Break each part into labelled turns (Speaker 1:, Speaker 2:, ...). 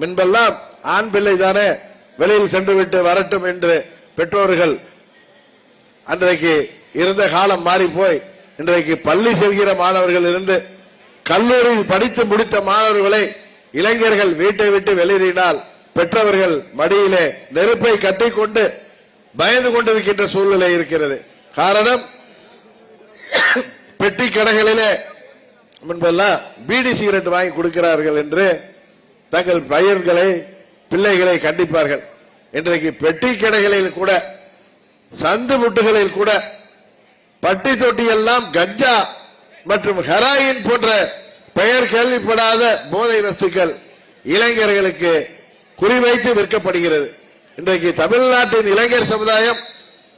Speaker 1: முன்பெல்லாம் ஆண் பிள்ளை தானே வெளியில் சென்று விட்டு வரட்டும் என்று பெற்றோர்கள் அன்றைக்கு இருந்த காலம் மாறி போய் இன்றைக்கு பள்ளி செல்கிற மாணவர்கள் இருந்து கல்லூரியில் படித்து முடித்த மாணவர்களை இளைஞர்கள் வீட்டை விட்டு வெளியேறினால் பெற்றவர்கள் மடியிலே நெருப்பை கட்டிக்கொண்டு பயந்து கொண்டிருக்கின்ற சூழ்நிலை இருக்கிறது. காரணம், பெட்டி கடைகளிலே முன்பெல்லாம் பீடி சிகரெட் வாங்கி கொடுக்கிறார்கள் என்று தங்கள் பையன்களை பிள்ளைகளை கண்டிப்பார்கள். இன்றைக்கு பெட்டி கடைகளில் கூட சந்து முட்டுகளில் கூட பட்டி தொட்டி எல்லாம் கஞ்சா மற்றும் ஹெராயின் போன்ற பெயர் கேள்விப்படாத போதை வஸ்துக்கள் இளைஞர்களுக்கு குறிவைத்து விற்கப்படுகிறது. இன்றைக்கு தமிழ்நாட்டின் இளைஞர் சமுதாயம்,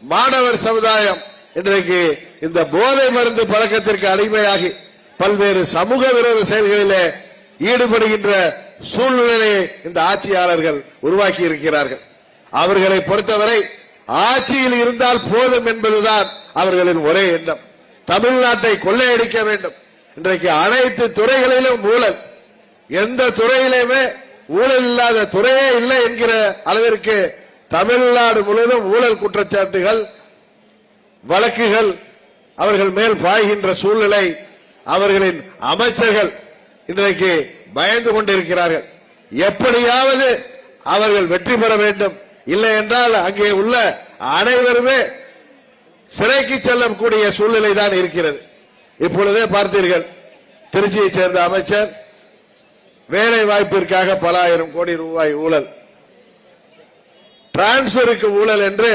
Speaker 1: மாணவர் சமுதாயம் இன்றைக்கு இந்த போதை மருந்து பழக்கத்திற்கு அடிமையாகி பல்வேறு சமூக விரோத செயல்களிலே ஈடுபடுகின்ற சூழ்நிலையை இந்த ஆட்சியாளர்கள் உருவாக்கி இருக்கிறார்கள். அவர்களை பொறுத்தவரை ஆட்சியில் இருந்தால் போதும் என்பதுதான் அவர்களின் ஒரே எண்ணம். தமிழ்நாட்டை கொள்ளையடிக்க வேண்டும். இன்றைக்கு அனைத்து துறைகளிலும் ஊழல், எந்த துறையிலுமே ஊழல் இல்லாத துறையே இல்லை என்கிற அளவிற்கு தமிழ்நாடு முழுவதும் ஊழல் குற்றச்சாட்டுகள், வழக்குகள் அவர்கள் மேல் பாய்கின்ற சூழ்நிலை. அவர்களின் அமைச்சர்கள் இன்றைக்கு பயந்து கொண்டிருக்கிறார்கள். எப்படியாவது அவர்கள் வெற்றி பெற வேண்டும், இல்லை என்றால் அங்கே உள்ள அனைவருமே சிறைக்கு செல்லக்கூடிய சூழ்நிலை தான் இருக்கிறது. இப்பொழுதே பார்த்தீர்கள், திருச்சியை சேர்ந்த அமைச்சர் வேலை வாய்ப்பிற்காக பல ஆயிரம் கோடி ரூபாய் ஊழல், டிரான்ஸ்பருக்கு ஊழல் என்று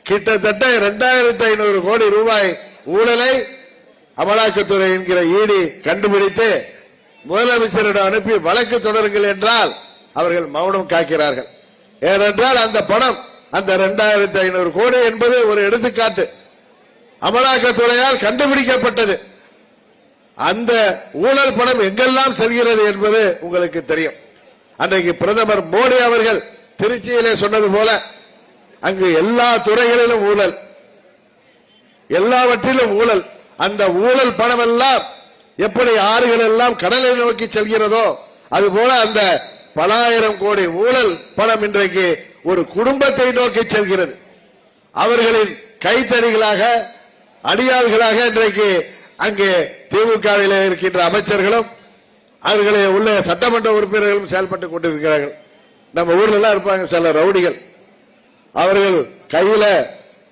Speaker 1: கிட்டத்தட்ட 2500 கோடி ரூபாய் ஊழலை அமலாக்கத்துறை என்கிற ஈடி கண்டுபிடித்து முதலமைச்சரிடம் அனுப்பி வழக்கு தொடருங்கள் என்றால் அவர்கள் மௌனம் காக்கிறார்கள். ஏனென்றால் அந்த பணம், அந்த 2500 கோடி என்பது ஒரு எடுத்துக்காட்டு, அமலாக்கத்துறையால் கண்டுபிடிக்கப்பட்டது. அந்த ஊழல் பணம் எங்கெல்லாம் செல்கிறது என்பது உங்களுக்கு தெரியும். அன்றைக்கு பிரதமர் மோடி அவர்கள் திருச்சியிலே சொன்னது போல அங்கு எல்லா துறைகளிலும் ஊழல், எல்லாவற்றிலும் ஊழல். அந்த ஊழல் பணம் எல்லாம் எப்படி ஆறுகள் எல்லாம் கடலை நோக்கி செல்கிறதோ அதுபோல அந்த பல ஆயிரம் கோடி ஊழல் பணம் இன்றைக்கு ஒரு குடும்பத்தை நோக்கி செல்கிறது. அவர்களின் கைத்தறிகளாக, அடியாள்களாக இன்றைக்கு அங்கே திமுகவிலே இருக்கின்ற அமைச்சர்களும் அவர்களே உள்ள சட்டமன்ற உறுப்பினர்களும் செயல்பட்டுக் கொண்டிருக்கிறார்கள். நம்ம ஊர்ல எல்லாம் இருப்பாங்க சில ரவுடிகள், அவர்கள் கையில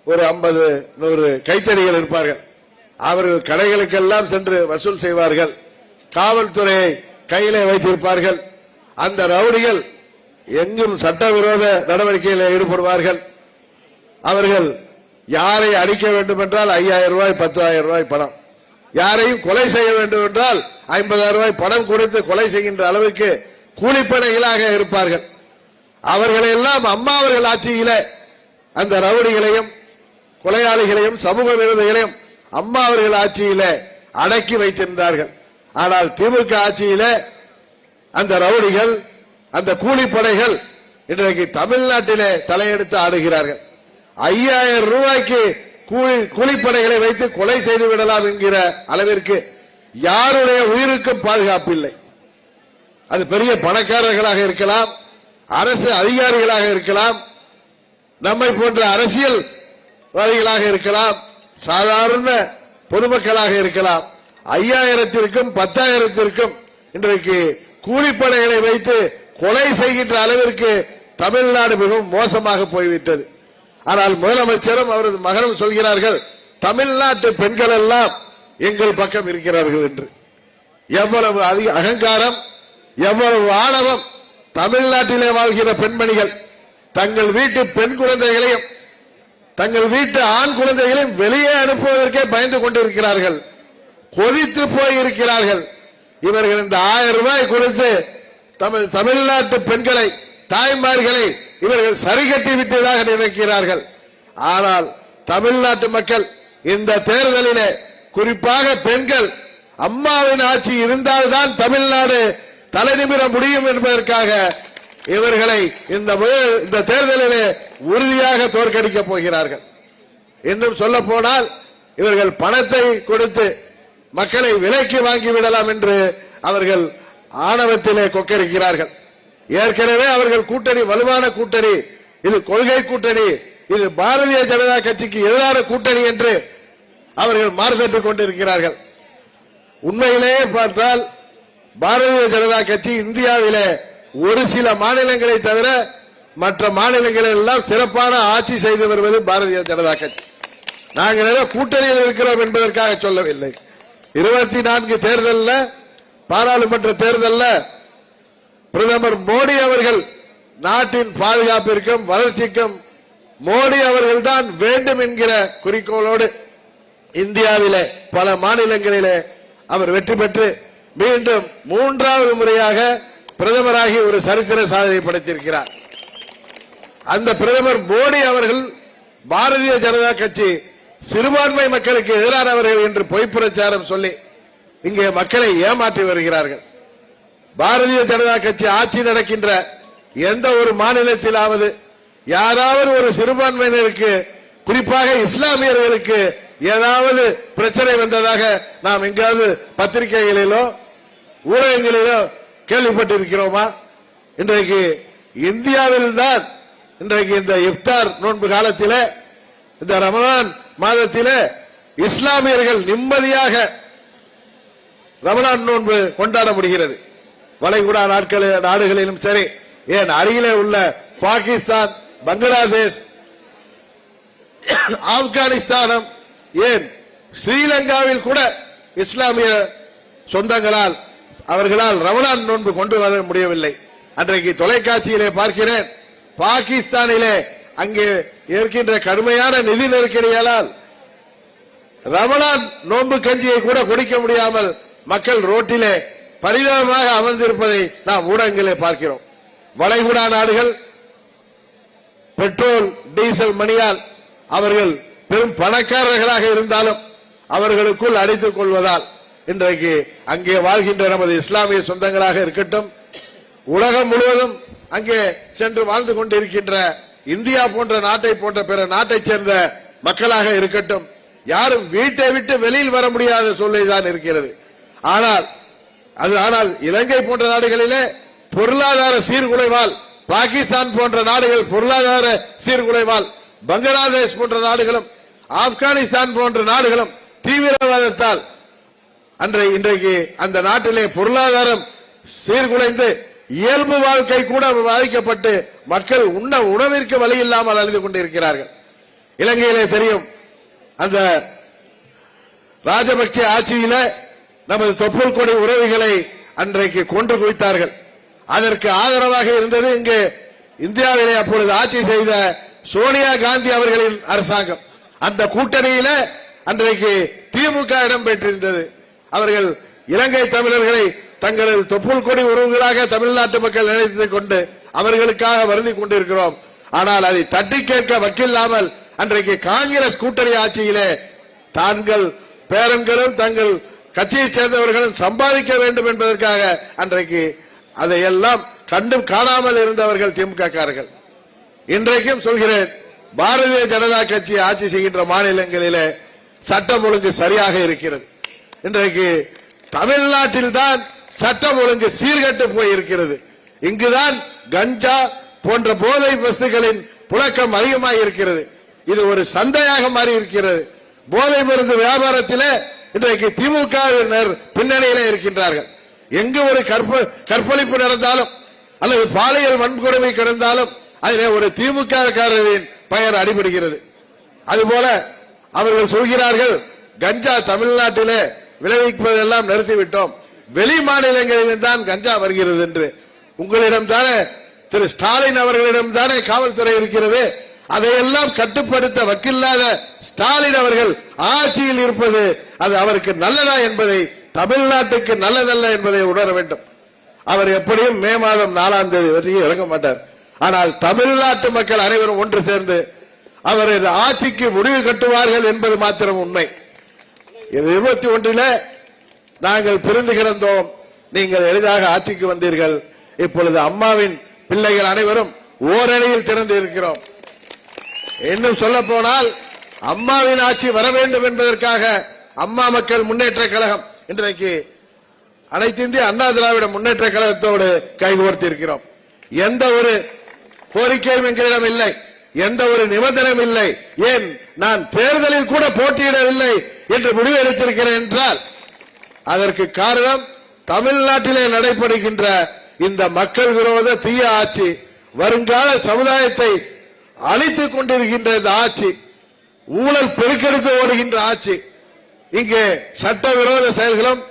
Speaker 1: ஒரு 50-100 கைத்தறிகள் இருப்பார்கள். அவர்கள் கடைகளுக்கெல்லாம் சென்று வசூல் செய்வார்கள். காவல்துறையை கையிலே வைத்திருப்பார்கள். அந்த ரவுடிகள் எங்கும் சட்டவிரோத நடவடிக்கையில் ஈடுபடுவார்கள். அவர்கள் யாரை அடிக்க வேண்டும் என்றால் 5000 ரூபாய் 10,000 ரூபாய் பணம், யாரையும் கொலை செய்ய வேண்டும் என்றால் 50,000 ரூபாய் பணம் கொடுத்து கொலை செய்கின்ற அளவுக்கு கூலிப்படைகளாக இருப்பார்கள். அவர்களெல்லாம் அம்மா அவர்கள் ஆட்சியில அந்த ரவுடிகளையும் கொலையாளிகளையும் சமூக விரோதிகளையும் அம்மா அவர்கள் ஆட்சியில அடக்கி வைத்திருந்தார்கள். ஆனால் திமுக ஆட்சியில அந்த ரவுடிகள், அந்த கூலிப்படைகள் இன்றைக்கு தமிழ்நாட்டிலே தலையெடுத்து ஆடுகிறார்கள். 5000 ரூபாய்க்கு கூலிப்படைகளை வைத்து கொலை செய்து விடலாம் என்கிற அளவிற்கு யாருடைய உயிருக்கும் பாதுகாப்பு இல்லை. அது பெரிய பணக்காரர்களாக இருக்கலாம், அரசு அதிகாரிகளாக இருக்கலாம், நம்மை போன்ற அரசியல்வாதிகளாக இருக்கலாம், சாதாரண பொதுமக்களாக இருக்கலாம். 5000த்திற்கும் 10,000த்திற்கும் இன்றைக்கு கூலிப்படைகளை வைத்து கொலை செய்கின்ற அளவிற்கு தமிழ்நாடு மிகவும் மோசமாக போய்விட்டது. ஆனால் முதலமைச்சரும் அவரது மகனும் சொல்கிறார்கள், தமிழ்நாட்டு பெண்கள் எல்லாம் எங்கள் பக்கம் இருக்கிறார்கள் என்று. எவ்வளவு அகங்காரம், எவ்வளவு ஆணவம்! தமிழ்நாட்டிலே வாழ்கிற பெண்மணிகள் தங்கள் வீட்டு பெண் குழந்தைகளையும் தங்கள் வீட்டு ஆண் குழந்தைகளையும் வெளியே அனுப்புவதற்கே பயந்து கொண்டிருக்கிறார்கள், கொதித்து போயிருக்கிறார்கள். இவர்கள் இந்த 1000 ரூபாய் கொடுத்து தமிழ்நாட்டு பெண்களை, தாய்மார்களை இவர்கள் சரிகட்டி விட்டதாக நினைக்கிறார்கள். ஆனால் தமிழ்நாட்டு மக்கள் இந்த தேர்தலிலே, குறிப்பாக பெண்கள், அம்மாவின் ஆட்சி இருந்தால்தான் தமிழ்நாடு தலைநிமிர முடியும் என்பதற்காக இவர்களை இந்த தேர்தலிலே உறுதியாக தோற்கடிக்கப் போகிறார்கள். இன்னும் சொல்ல போனால் இவர்கள் பணத்தை கொடுத்து மக்களை விலைக்கு வாங்கிவிடலாம் என்று அவர்கள் ஆணவத்திலே கொக்கரிக்கிறார்கள். ஏற்கனவே அவர்கள் கூட்டணி வலுவான கூட்டணி, இது கொள்கை கூட்டணி, இது பாரதிய ஜனதா கட்சிக்கு எதிரான கூட்டணி என்று அவர்கள் மாறுதட்டிக் கொண்டிருக்கிறார்கள். உண்மையிலேயே பார்த்தால் பாரதிய ஜனதா கட்சி இந்தியாவிலே ஒரு சில மாநிலங்களை தவிர மற்ற மாநிலங்களில் எல்லாம் சிறப்பான ஆட்சி செய்து வருவது பாரதிய ஜனதா கட்சி. நாங்கள் ஏதோ கூட்டணியில் இருக்கிறோம் என்பதற்காக சொல்லவில்லை. 24 தேர்தலில், பாராளுமன்ற தேர்தலில் பிரதமர் மோடி அவர்கள் நாட்டின் பாதுகாப்பிற்கும் வளர்ச்சிக்கும் மோடி அவர்கள் தான் வேண்டும் என்கிற குறிக்கோளோடு இந்தியாவிலே பல மாநிலங்களிலே அவர் வெற்றி பெற்று மீண்டும் 3வது முறையாக பிரதமராகி ஒரு சரித்திர சாதனை படைத்திருக்கிறார். அந்த பிரதமர் மோடி அவர்கள் பாரதிய ஜனதா கட்சி சிறுபான்மை மக்களுக்கு எதிரானவர்கள் என்று பொய் பிரச்சாரம் சொல்லி இங்கே மக்களை ஏமாற்றி வருகிறார்கள். பாரதிய ஜனதா கட்சி ஆட்சி நடக்கின்ற எந்த ஒரு மாநிலத்திலாவது யாராவது ஒரு சிறுபான்மையினருக்கு, குறிப்பாக இஸ்லாமியர்களுக்கு ஏதாவது பிரச்சனை வந்ததாக நாம் எங்காவது பத்திரிகைகளிலோ ஊடகங்களிலோ கேள்விப்பட்டிருக்கிறோமா? இன்றைக்கு இந்தியாவில் தான் இன்றைக்கு இந்த இஃப்தார் நோன்பு காலத்தில், இந்த ரமலான் மாதத்தில் இஸ்லாமியர்கள் நிம்மதியாக ரமலான் நோன்பு கொண்டாட முடிகிறது. வளைகுடா நாடுகளிலும் சரி, ஏன் அருகிலே உள்ள பாகிஸ்தான், பங்களாதேஷ், ஆப்கானிஸ்தானம், ஏன் ஸ்ரீலங்காவில் கூட இஸ்லாமிய சொந்தங்களால் அவர்களால் ரமலான் நோன்பு கொண்டு வர முடியவில்லை. அன்றைக்கு தொலைக்காட்சியிலே பார்க்கிறேன், பாகிஸ்தானிலே அங்கே இருக்கின்ற கடுமையான நிதி நெருக்கடியால் ரமலான் நோன்பு கஞ்சியை கூட குடிக்க முடியாமல் மக்கள் ரோட்டிலே பரிதாபமாக அமர்ந்திருப்பதை நாம் ஊடகங்களே பார்க்கிறோம். வளைகுடா நாடுகள் பெட்ரோல் டீசல் மணியால் அவர்கள் பெரும் பணக்காரர்களாக இருந்தாலும் அவர்களுக்குள் அடித்துக் கொள்வதால் இன்றைக்கு அங்கே வாழ்கின்ற நமது இஸ்லாமிய சொந்தங்களாக இருக்கட்டும், உலகம் முழுவதும் அங்கே சென்று வாழ்ந்து கொண்டிருக்கின்ற இந்தியா போன்ற நாட்டை போன்ற பிற நாட்டை சேர்ந்த மக்களாக இருக்கட்டும், யாரும் வீட்டை விட்டு வெளியில் வர முடியாத சூழ்நிலை தான் இருக்கிறது. ஆனால் இலங்கை போன்ற நாடுகளிலே பொருளாதார சீர்குலைவால், பாகிஸ்தான் போன்ற நாடுகள் பொருளாதார சீர்குலைவால், பங்களாதேஷ் போன்ற நாடுகளும் ஆப்கானிஸ்தான் போன்ற நாடுகளும் தீவிரவாதத்தால் இன்றைக்கு அந்த நாட்டிலே பொருளாதாரம் சீர்குலைந்து இயல்பு வாழ்க்கை கூட பாதிக்கப்பட்டு மக்கள் உணவிற்கு வழி இல்லாமல் அழுது கொண்டிருக்கிறார்கள். இலங்கையிலே தெரியும், அந்த ராஜபக்ச ஆட்சியில நமது தொப்புள் கொடி உறவுகளை அன்றைக்கு கொன்று குவித்தார்கள். அதற்கு ஆதரவாக இருந்தது இங்கு இந்தியாவிலே அப்பொழுது ஆட்சி செய்த சோனியா காந்தி அவர்களின் அரசாங்கம். அந்த கூட்டணியில அன்றைக்கு திமுக இடம் பெற்றிருந்தது. அவர்கள் இலங்கை தமிழர்களை தங்களது தொப்புள் கொடி உறவுகளாக தமிழ்நாட்டு மக்கள் நினைத்துக் கொண்டு அவர்களுக்காக வருந்திக் கொண்டிருக்கிறோம். ஆனால் அதை தட்டி கேட்க வக்கில்லாமல் அன்றைக்கு காங்கிரஸ் கூட்டணி ஆட்சியிலே தாங்கள் பேரன்களும் தங்கள் கட்சியை சேர்ந்தவர்களும் சம்பாதிக்க வேண்டும் என்பதற்காக அன்றைக்கு அதையெல்லாம் கண்டு காணாமல் இருந்தவர்கள் திமுக காரர்கள். இன்றைக்கும் சொல்கிறேன், பாரதிய ஜனதா கட்சி ஆட்சி செய்கின்ற மாநிலங்களிலே சட்டம் ஒழுங்கு சரியாக இருக்கிறது. இன்றைக்கு தமிழ்நாட்டில் தான் சட்டம் ஒழுங்கு சீர்கட்டு போயிருக்கிறது. இங்குதான் கஞ்சா போன்ற போதை வஸ்துகளின் புழக்கம் அதிகமாக இருக்கிறது. இது ஒரு சந்தையாக மாறி இருக்கிறது. போதை மருந்து வியாபாரத்தில் இன்றைக்கு திமுகவினர் பின்னணியிலே இருக்கின்றார்கள். எங்கு ஒரு கற்பழிப்பு நடந்தாலும் அல்லது பாலியல் வன்கொடுமை கிடந்தாலும் அதிலே ஒரு திமுக காரரின் பெயர் அடிபடுகிறது. அதுபோல அவர்கள் சொல்கிறார்கள், கஞ்சா தமிழ்நாட்டிலே விளைவிப்பதெல்லாம் நிறுத்திவிட்டோம், வெளி மாநிலங்களில் தான் கஞ்சா வருகிறது என்று. உங்களிடம் தானே திரு ஸ்டாலின் அவர்களிடம் தானே காவல்துறை இருக்கிறது. அதையெல்லாம் கட்டுப்படுத்த வக்கில்லாத ஸ்டாலின் அவர்கள் ஆட்சியில் இருப்பது அது அவருக்கு நல்லதா என்பதை, தமிழ்நாட்டுக்கு நல்லதல்ல என்பதை உணர வேண்டும். அவர் எப்படியும் மே மாதம் 4ஆம் தேதி வரைக்கும் இறங்க மாட்டார். ஆனால் தமிழ்நாட்டு மக்கள் அனைவரும் ஒன்று சேர்ந்து அவரது ஆட்சிக்கு முடிவு கட்டுவார்கள் என்பது மாத்திரம் உண்மை. 21 நாங்கள் பிரிந்து கிடந்தோம், நீங்கள் எளிதாக ஆட்சிக்கு வந்தீர்கள். இப்பொழுது அம்மாவின் பிள்ளைகள் அனைவரும் ஓரணியில் திறந்து இருக்கிறோம். இன்னும் சொல்ல போனால் அம்மாவின் ஆட்சி வர வேண்டும் என்பதற்காக அம்மா மக்கள் முன்னேற்ற கழகம் இன்றைக்கு அனைத்து இந்திய அண்ணா திராவிட முன்னேற்ற கழகத்தோடு கைகோர்த்து இருக்கிறோம். எந்த ஒரு கோரிக்கையும் எங்களிடம் இல்லை, எந்த ஒரு நிபந்தனையும் இல்லை. ஏன் நான் தேர்தலில் கூட போட்டியிடவில்லை என்று முடிவு எடுத்திருக்கிறேன் என்றால் அதற்கு காரணம் தமிழ்நாட்டிலே நடைபெறுகின்ற இந்த மக்கள் விரோத தீய ஆட்சி, வருங்கால சமுதாயத்தை அழித்துக் கொண்டிருக்கின்ற இந்த ஆட்சி, ஊழல் பெருக்கெடுத்து ஓடுகின்ற ஆட்சி, இங்கே சட்டவிரோத செயல்களும்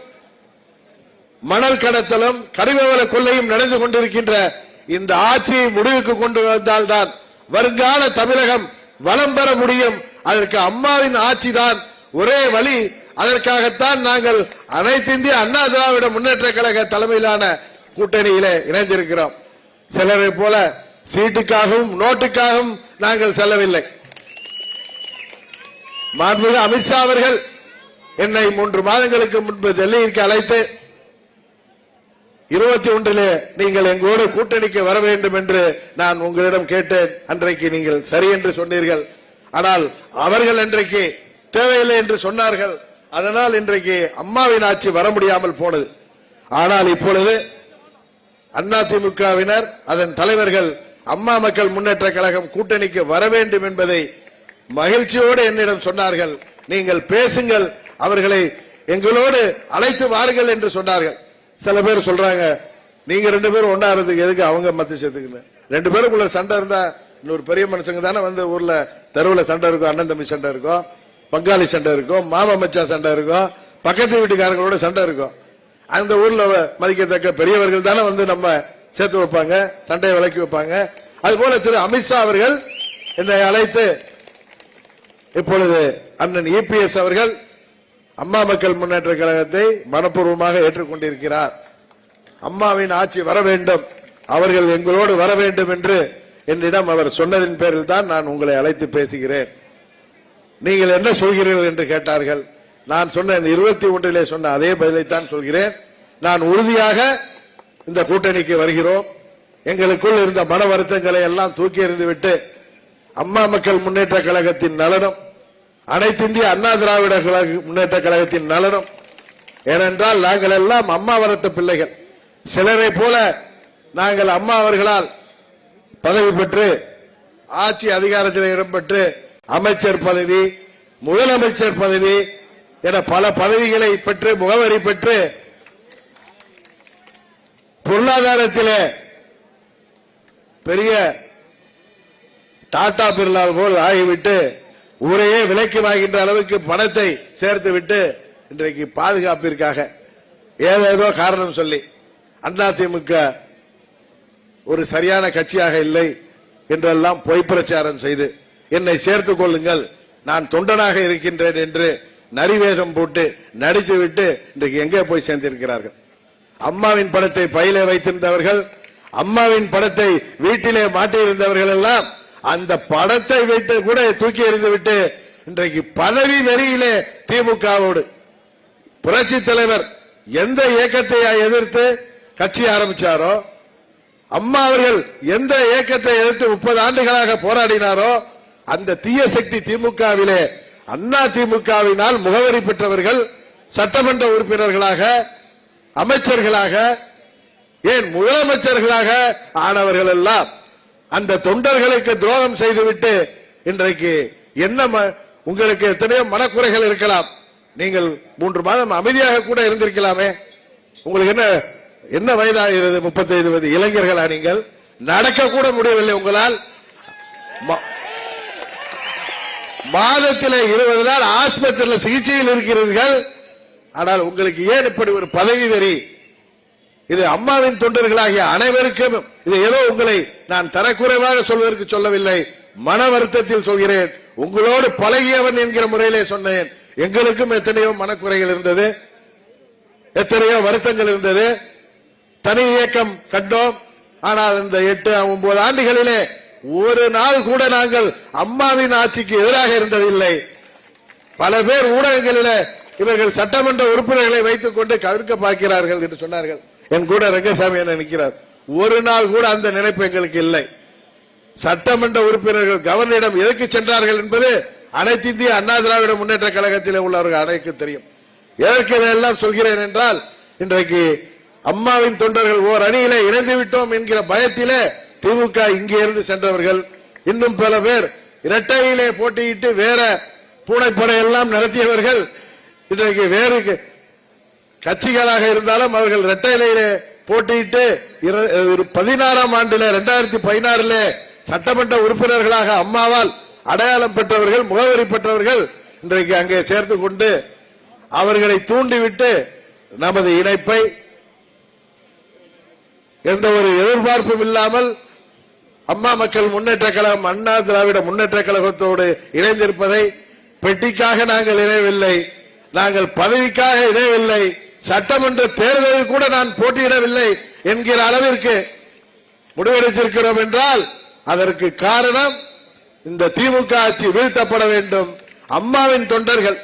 Speaker 1: மணல் கடத்தலும் கனிமவள கொள்ளையும் நடந்து கொண்டிருக்கின்ற இந்த ஆட்சியை முடிவுக்கு கொண்டு வந்தால்தான் வருங்கால தமிழகம் வளம் பெற முடியும். அதற்கு அம்மாவின் ஆட்சி தான் ஒரே வழி. அதற்காகத்தான் நாங்கள் அனைத்து இந்திய அண்ணா திராவிட முன்னேற்ற கழக தலைமையிலான கூட்டணியிலே இணைந்திருக்கிறோம். சிலரை போல சீட்டுக்காகவும் நோட்டுக்காகவும் நாங்கள் செல்லவில்லை. மாண்புமிகு அமித்ஷா அவர்கள் என்னை 3 மாதங்களுக்கு முன்பு டெல்லிக்கு அழைத்து 21 நீங்கள் எங்களோடு கூட்டணிக்கு வர வேண்டும் என்று நான் உங்களிடம் கேட்டேன். அன்றைக்கு நீங்கள் சரி என்று சொன்னீர்கள். ஆனால் அவர்கள் அன்றைக்கு தேவையில்லை என்று சொன்னார்கள். அதனால் இன்றைக்கு அம்மாவின் ஆட்சி வர முடியாமல் போனது. ஆனால் இப்பொழுது அதிமுகவினர் அதன் தலைவர்கள் அம்மா மக்கள் முன்னேற்ற கழகம் கூட்டணிக்கு வர வேண்டும் என்பதை மகிழ்ச்சியோடு என்னிடம் சொன்னார்கள். நீங்கள் பேசுங்கள், அவர்களை எங்களோடு அழைத்து வாருங்கள் என்று சொன்னார்கள். சில பேர் சொல்றாங்க, நீங்க 2 பேரும் ஒன்னா இருந்ததுக்கு எதுக்கு அவங்க மத்த சேர்த்துக்கணும்? 2 பேருக்குள்ள சண்டை இருந்தா இன்னொரு பெரிய மனுஷங்க தானே வந்து ஊர்ல தெருவுல சண்டை இருக்கும், அண்ணன் தம்பி சண்டை இருக்கும், பங்காளி சண்டை இருக்கும், மாமா மச்சா சண்டை இருக்கும், பக்கத்து வீட்டுக்காரங்களோட சண்டை இருக்கும். அந்த ஊர்ல மதிக்கத்தக்க பெரியவர்கள் தானே வந்து நம்ம சேர்த்து வைப்பாங்க, சண்டையை விலக்கி வைப்பாங்க. அதுபோல திரு அமித்ஷா அவர்கள் என்னை அழைத்து இப்பொழுது அண்ணன் இபிஎஸ் அவர்கள் அம்மா மக்கள் முன்னேற்ற கழகத்தை மனப்பூர்வமாக ஏற்றுக்கொண்டிருக்கிறார். அம்மாவின் ஆட்சி வர வேண்டும், அவர்கள் எங்களோடு வர வேண்டும் என்று என்னிடம் அவர் சொன்னதின் பேரில் தான் நான் உங்களை அழைத்து பேசுகிறேன். நீங்கள் என்ன சொல்கிறீர்கள் என்று கேட்டார்கள். நான் சொன்ன 21 சொன்ன அதே பதிலைத்தான் சொல்கிறேன். நான் உறுதியாக இந்த கூட்டணிக்கு வருகிறோம். எங்களுக்குள் இருந்த மன வருத்தங்களை எல்லாம் தூக்கி எறிந்துவிட்டு அம்மா மக்கள் முன்னேற்ற கழகத்தின் நலனும் அனைத்து இந்திய அண்ணா திராவிட முன்னேற்ற கழகத்தின் நலனும், ஏனென்றால் நாங்கள் எல்லாம் அம்மா வளர்த்த பிள்ளைகள். சிலரை போல நாங்கள் அம்மா அவர்களால் பதவி பெற்று ஆட்சி அதிகாரத்தில் இடம்பெற்று அமைச்சர் பதவி, முதலமைச்சர் பதவி என பல பதவிகளை பெற்று முகவரி பெற்று பொருளாதாரத்திலே பெரிய டாடா பிர்லா போல் ஆகிவிட்டு ஊரையே விலைக்கு வாங்கின்ற அளவுக்கு பணத்தை சேர்த்து விட்டு இன்றைக்கு பாதுகாப்பிற்காக ஏதேதோ காரணம் சொல்லி அதிமுக ஒரு சரியான கட்சியாக இல்லை என்றெல்லாம் பொய் பிரச்சாரம் செய்து என்னை சேர்த்துக் கொள்ளுங்கள், நான் தொண்டனாக இருக்கின்றேன் என்று நரிவேஷம் போட்டு நடித்துவிட்டு இன்றைக்கு எங்கே போய் சேர்ந்திருக்கிறார்கள். அம்மாவின் படத்தை பையிலே வைத்திருந்தவர்கள், அம்மாவின் படத்தை வீட்டிலே மாட்டியிருந்தவர்கள் எல்லாம் அந்த படத்தை வைத்து கூட தூக்கி எறிந்துவிட்டு இன்றைக்கு பதவி வெறியிலே திமுகவோடு. புரட்சி தலைவர் எந்த இயக்கத்தை எதிர்த்து கட்சி ஆரம்பிச்சாரோ, அம்மா அவர்கள் எந்த இயக்கத்தை எதிர்த்து 30 ஆண்டுகளாக போராடினாரோ அந்த தீய சக்தி திமுகவிலே அண்ணா திமுகவினால் முகவரி பெற்றவர்கள் சட்டமன்ற உறுப்பினர்களாக, அமைச்சர்களாக, ஏன் முதலமைச்சர்களாக ஆனவர்கள் எல்லாம் அந்த தொண்டர்களுக்கு துரோகம் செய்துவிட்டு இன்றைக்கு என்ன உங்களுக்கு எத்தனையோ மனக்குறைகள் இருக்கலாம். நீங்கள் 3 மாதம் அமைதியாக கூட இருந்திருக்கலாமே. உங்களுக்கு என்ன வயதாகிறது? 35 வயது இளைஞர்களா? நீங்கள் நடக்க கூட முடியவில்லை உங்களால். மாதத்தில் 20 நாள் ஆஸ்பத்திரியில் சிகிச்சையில் இருக்கிறீர்கள். ஆனால் உங்களுக்கு ஏன் இப்படி ஒரு பதவி வெறி? இது அம்மாவின் தொண்டர்களாகிய அனைவருக்கும். இது ஏதோ உங்களை நான் தரக்குறைவாக சொல்வதற்கு சொல்லவில்லை, மன வருத்தத்தில் சொல்கிறேன். உங்களோடு பழகியவன் என்கிற முறையிலே சொன்னேன். எங்களுக்கும் எத்தனையோ மனக்குறைகள் இருந்தது, எத்தனையோ வருத்தங்கள் இருந்தது. தனி இயக்கம் கண்டோம். ஆனால் இந்த 8-9 ஆண்டுகளிலே ஒரு நாள் கூட நாங்கள் அம்மாவின் ஆட்சிக்கு எதிராக இருந்ததில்லை. பல பேர் ஊடகங்களிலே இவர்கள் சட்டமன்ற உறுப்பினர்களை வைத்துக் கொண்டு கவிர்க்க பார்க்கிறார்கள் என்று சொன்னார்கள். என் கூட ரங்கசாமி என்ன நிற்கிறார். ஒரு நாள் கூட அந்த நினைப்பு எங்களுக்கு இல்லை. சட்டமன்ற உறுப்பினர்கள் கவர்னரிடம் எதற்கு சென்றார்கள் என்பது அனைத்து இந்திய அண்ணா திராவிட முன்னேற்ற கழகத்தில் உள்ளவர்கள் அனைவருக்கும் தெரியும். எதற்கு இதெல்லாம் சொல்கிறேன் என்றால், இன்றைக்கு அம்மாவின் தொண்டர்கள் ஓர் அணியிலே இணைந்து விட்டோம் என்கிற பயத்திலே திமுக இங்கே இருந்து சென்றவர்கள், இன்னும் பல பேர் இரட்டையிலே போட்டியிட்டு வேற பூனைப்படை எல்லாம் நடத்தியவர்கள் இன்றைக்கு வேறு கட்சிகளாக இருந்தாலும் அவர்கள் இரட்டையிலே போட்டியிட்டு 16ஆம் ஆண்டில் 2016 சட்டமன்ற உறுப்பினர்களாக அம்மாவால் அடையாளம் பெற்றவர்கள், முகவரி பெற்றவர்கள் இன்றைக்கு அங்கே சேர்த்து கொண்டு அவர்களை தூண்டிவிட்டு நமது இணைப்பை எந்த ஒரு எதிர்பார்ப்பும் இல்லாமல் அம்மா மக்கள் முன்னேற்ற கழகம், அண்ணா திராவிட முன்னேற்ற கழகத்தோடு இணைந்திருப்பதை பெட்டிக்காக நாங்கள் இணையவில்லை, நாங்கள் பதவிக்காக இணையவில்லை, சட்டமன்ற தேர்தலில் கூட நான் போட்டியிடவில்லை என்கிற அளவிற்கு முடிவெடுத்திருக்கிறோம் என்றால் அதற்கு காரணம் இந்த திமுக ஆட்சி வீழ்த்தப்பட வேண்டும். அம்மாவின் தொண்டர்கள்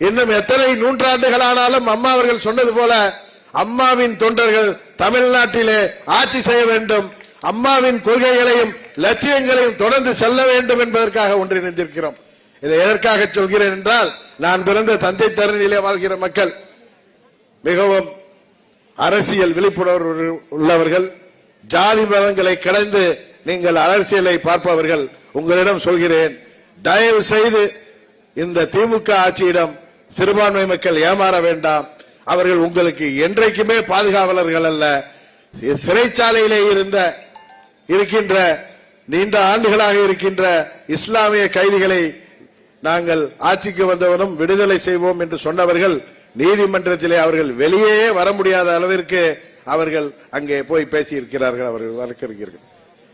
Speaker 1: இன்னும் எத்தனை நூற்றாண்டுகள் ஆனாலும் அம்மா அவர்கள் சொன்னது போல அம்மாவின் தொண்டர்கள் தமிழ்நாட்டிலே ஆட்சி செய்ய வேண்டும், அம்மாவின் கொள்கைகளையும் லட்சியங்களையும் தொடர்ந்து செல்ல வேண்டும் என்பதற்காக ஒன்றிணைந்திருக்கிறோம். இதை எதற்காக சொல்கிறேன் என்றால், நான் பிறந்த தஞ்சை தரணியிலே வாழ்கிற மக்கள் மிகவும் அரசியல் விழிப்புணர்வு உள்ளவர்கள், ஜாதி மதங்களை கடந்து நீங்கள் அரசியலை பார்ப்பவர்கள். உங்களிடம் சொல்கிறேன், தயவு செய்து இந்த திமுக ஆட்சியிடம் சிறுபான்மை மக்கள் ஏமாற வேண்டாம். அவர்கள் உங்களுக்கு என்றைக்குமே பாதுகாவலர்கள் அல்ல. சிறைச்சாலையிலே இருக்கின்ற நீண்ட ஆண்டுகளாக இருக்கின்ற இஸ்லாமிய கைதிகளை நாங்கள் ஆட்சிக்கு வந்தவனும் விடுதலை செய்வோம் என்று சொன்னவர்கள் நீதிமன்றத்திலே அவர்கள் வெளியே வர முடியாத அளவிற்கு அவர்கள் அங்கே போய் பேசியிருக்கிறார்கள், அவர்கள் வழக்கறிஞர்கள்.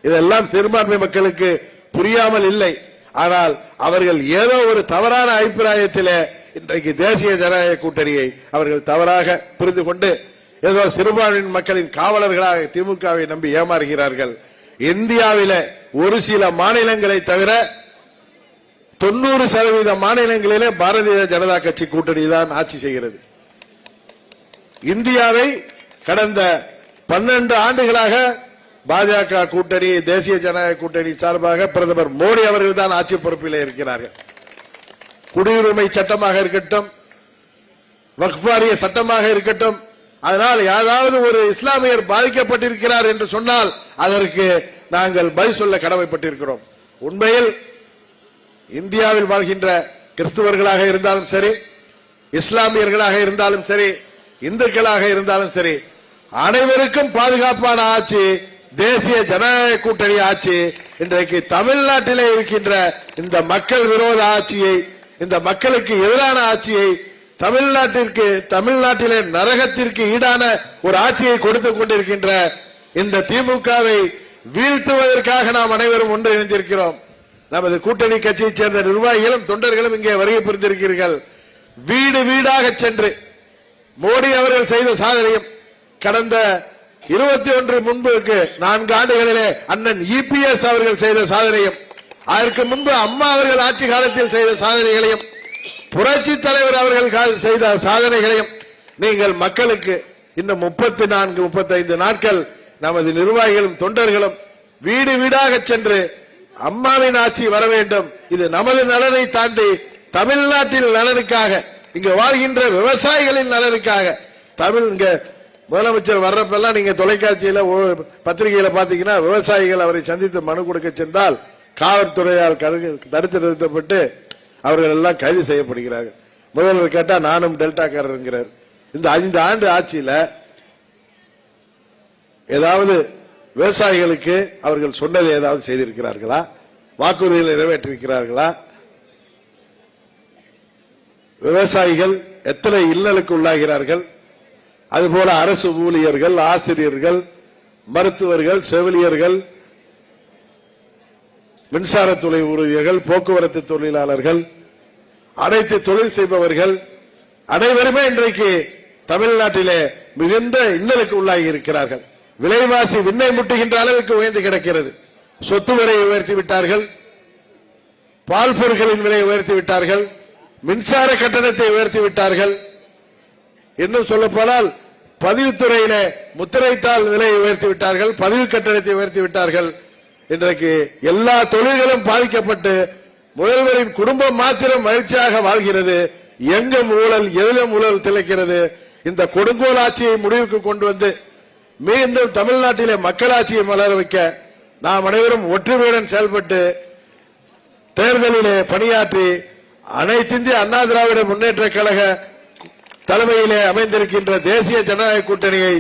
Speaker 1: இதெல்லாம் சிறுபான்மை மக்களுக்கு புரியாமல் இல்லை. ஆனால் அவர்கள் ஏதோ ஒரு தவறான அபிப்பிராயத்திலே இன்றைக்கு தேசிய ஜனநாயக கூட்டணியை அவர்கள் தவறாக புரிந்து கொண்டு ஏதோ சிறுபான்மை மக்களின் காவலர்களாக திமுகவை நம்பி ஏமாறுகிறார்கள். இந்தியாவிலே ஒரு சில மாநிலங்களை தவிர 90% மாநிலங்களிலே பாரதிய ஜனதா கட்சி கூட்டணி தான் ஆட்சி செய்கிறது. இந்தியாவை கடந்த 12 ஆண்டுகளாக பாஜக கூட்டணி, தேசிய ஜனநாயக கூட்டணி சார்பாக பிரதமர் மோடி அவர்கள் தான் ஆட்சி பொறுப்பில் இருக்கிறார்கள். குடியுரிமை சட்டமாக இருக்கட்டும், வக்ஃப் வாரிய சட்டமாக இருக்கட்டும், அதனால் யாராவது ஒரு இஸ்லாமியர் பாதிக்கப்பட்டிருக்கிறார் என்று சொன்னால் அதற்கு நாங்கள் பதில் சொல்ல கடமைப்பட்டிருக்கிறோம். உண்மையில் இந்தியாவில் வாழ்கின்ற கிறிஸ்துவர்களாக இருந்தாலும் சரி, இஸ்லாமியர்களாக இருந்தாலும் சரி, இந்துக்களாக இருந்தாலும் சரி, அனைவருக்கும் பாதுகாப்பான ஆட்சி தேசிய ஜனநாயக கூட்டணி ஆட்சி. இன்றைக்கு தமிழ்நாட்டிலே இருக்கின்ற இந்த மக்கள் விரோத ஆட்சியை, இந்த மக்களுக்கு எதிரான ஆட்சியை, தமிழ்நாட்டிலே நரகத்திற்கு ஈடான ஒரு ஆட்சியை கொடுத்துக் கொண்டிருக்கின்ற இந்த திமுகவை வீழ்த்துவதற்காக நாம் அனைவரும் ஒன்றிணைந்திருக்கிறோம். நமது கூட்டணி கட்சியைச் சேர்ந்த நிர்வாகிகளும் தொண்டர்களும் இங்கே வருகை புரிந்திருக்கிறீர்கள். வீடு வீடாக சென்று மோடி அவர்கள் செய்த சாதனையும், கடந்த 21 முன்புக்கு 4 ஆண்டுகளிலே அண்ணன் EPS அவர்கள் செய்த சாதனையும், அதற்கு முன்பு அம்மா அவர்கள் ஆட்சி காலத்தில் செய்த சாதனைகளையும், புரட்சி தலைவர் அவர்கள் செய்த சாதனைகளையும் நீங்கள் மக்களுக்கு இன்னும் 34-35 நாட்கள் நமது நிர்வாகிகளும் தொண்டர்களும் வீடு வீடாக சென்று அம்மாவின் ஆட்சி வர வேண்டும், இது நமது நலனை தாண்டி தமிழ்நாட்டின் நலனுக்காக, இங்க வாழ்கின்ற விவசாயிகளின் நலனுக்காக, இங்க முதலமைச்சர் வர்றப்பெல்லாம் நீங்க தொலைக்காட்சியில பத்திரிகையில பாத்தீங்கன்னா விவசாயிகள் அவரை சந்தித்து மனு கொடுக்க சென்றால் காவல்துறையால் தடுத்து நிறுத்தப்பட்டு அவர்கள் எல்லாம் கைது செய்யப்படுகிறார்கள். முதல்வர் கேட்டா நானும் டெல்டாக்காரர். இந்த 5 ஆண்டு ஆட்சியில ஏதாவது விவசாயிகளுக்கு அவர்கள் சொன்னதை ஏதாவது செய்திருக்கிறார்களா? வாக்குறுதிகளை நிறைவேற்றிருக்கிறார்களா? விவசாயிகள் எத்தனை இல்லலுக்கு உள்ளாகிறார்கள்? அதுபோல அரசு ஊழியர்கள், ஆசிரியர்கள், மருத்துவர்கள், செவிலியர்கள், மின்சாரத்துறை ஊழியர்கள், போக்குவரத்து தொழிலாளர்கள், அனைத்து தொழில் செய்பவர்கள் அனைவருமே இன்றைக்கு தமிழ்நாட்டிலே மிகுந்த இன்னலுக்கு உள்ளாகி இருக்கிறார்கள். விலைவாசி விண்ணை முட்டுகின்ற அளவுக்கு உயர்ந்து கிடக்கிறது. சொத்து விலையை உயர்த்தி விட்டார்கள், பால் பொருட்களின் விலையை உயர்த்தி விட்டார்கள், மின்சார கட்டணத்தை உயர்த்தி விட்டார்கள். இன்னும் சொல்ல போனால் பதிவுத்துறையில முத்திரைத்தாள் விலையை உயர்த்தி விட்டார்கள், பதிவு கட்டணத்தை உயர்த்தி விட்டார்கள். இன்றைக்கு எல்லா தொழில்களும் பாதிக்கப்பட்டு முதல்வரின் குடும்பம் மாத்திரம் மகிழ்ச்சியாக வாழ்கிறது. எங்கும் ஊழல், எதிலும் ஊழல் திளைக்கிறது. இந்த கொடுங்கோல் ஆட்சியை முடிவுக்கு கொண்டு வந்து மீண்டும் தமிழ்நாட்டிலே மக்களாட்சியை மலர வைக்க நாம் அனைவரும் ஒற்றுமையுடன் செயல்பட்டு தேர்தலிலே பணியாற்றி அனைத்திந்திய அண்ணா திராவிட முன்னேற்ற கழக தலைமையிலே அமைந்திருக்கின்ற தேசிய ஜனநாயக கூட்டணியை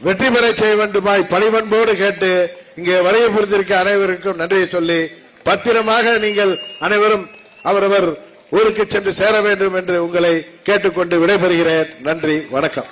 Speaker 1: வெற்றி பெற செய்ய வேண்டுமாய் பணிவன்போடு கேட்டு இங்கே வருகை புரிந்திருக்க அனைவருக்கும் நன்றியை சொல்லி பத்திரமாக நீங்கள் அனைவரும் அவரவர் ஊருக்கு சென்று சேர வேண்டும் என்று உங்களை கேட்டுக்கொண்டு விடைபெறுகிறேன். நன்றி, வணக்கம்.